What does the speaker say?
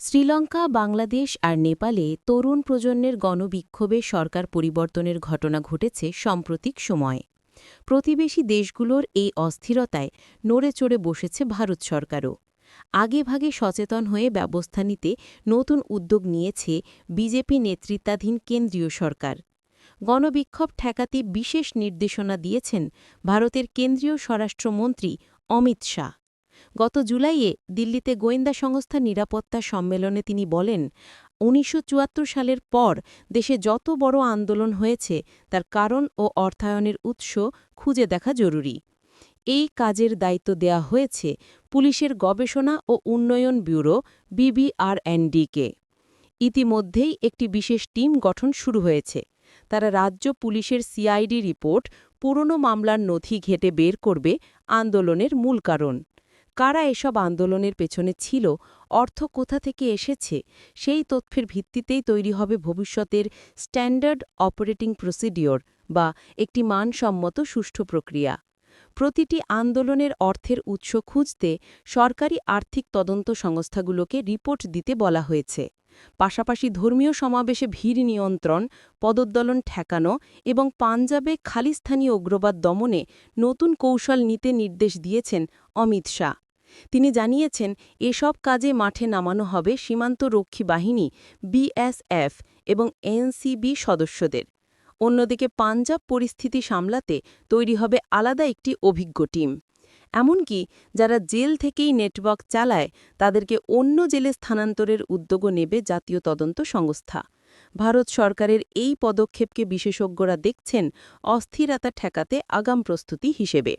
শ্রীলঙ্কা, বাংলাদেশ আর নেপালে তরুণ প্রজন্মের গণবিক্ষোভে সরকার পরিবর্তনের ঘটনা ঘটেছে সাম্প্রতিক সময়ে। প্রতিবেশী দেশগুলোর এই অস্থিরতায় নড়েচড়ে বসেছে ভারত সরকারও। আগেভাগে সচেতন হয়ে ব্যবস্থা নিতে নতুন উদ্যোগ নিয়েছে বিজেপি নেতৃত্বাধীন কেন্দ্রীয় সরকার। গণবিক্ষোভ ঠেকাতে বিশেষ নির্দেশনা দিয়েছেন ভারতের কেন্দ্রীয় স্বরাষ্ট্রমন্ত্রী অমিত শাহ। গত জুলাইয়ে দিল্লিতে গোয়েন্দা সংস্থা নিরাপত্তা সম্মেলনে তিনি বলেন, ১৯৭৪ সালের পর দেশে যত বড় আন্দোলন হয়েছে তার কারণ ও অর্থায়নের উৎস খুঁজে দেখা জরুরি। এই কাজের দায়িত্ব দেয়া হয়েছে পুলিশের গবেষণা ও উন্নয়ন ব্যুরো BBRND-কে। ইতিমধ্যেই একটি বিশেষ টিম গঠন শুরু হয়েছে। তারা রাজ্য পুলিশের CID রিপোর্ট, পুরনো মামলার নথি ঘেঁটে বের করবে আন্দোলনের মূল কারণ। কারা এসব আন্দোলনের পেছনে ছিল, অর্থ কোথা থেকে এসেছে, সেই তথ্যের ভিত্তিতেই তৈরি হবে ভবিষ্যতের স্ট্যান্ডার্ড অপারেটিং প্রসিডিওর বা একটি মানসম্মত সুষ্ঠু প্রক্রিয়া। প্রতিটি আন্দোলনের অর্থের উৎস খুঁজতে সরকারি আর্থিক তদন্ত সংস্থাগুলোকে রিপোর্ট দিতে বলা হয়েছে। পাশাপাশি ধর্মীয় সমাবেশে ভিড় নিয়ন্ত্রণ, পদোদ্দোলন ঠেকানো এবং পাঞ্জাবে খালিস্তানি উগ্রবাদ দমনে নতুন কৌশল নিতে নির্দেশ দিয়েছেন অমিত শাহ। তিনি জানিয়েছেন, এসব কাজে মাঠে নামানো হবে সীমান্তরক্ষী বাহিনী BSF এবং NCB সদস্যদের। অন্যদিকে পাঞ্জাব পরিস্থিতি সামলাতে তৈরি হবে আলাদা একটি অভিজ্ঞ টিম। এমনকি যারা জেল থেকেই নেটওয়ার্ক চালায় তাদেরকে অন্য জেলে স্থানান্তরের উদ্যোগও নেবে জাতীয় তদন্ত সংস্থা। ভারত সরকারের এই পদক্ষেপকে বিশেষজ্ঞরা দেখছেন অস্থিরতা ঠেকাতে আগাম প্রস্তুতি হিসেবে।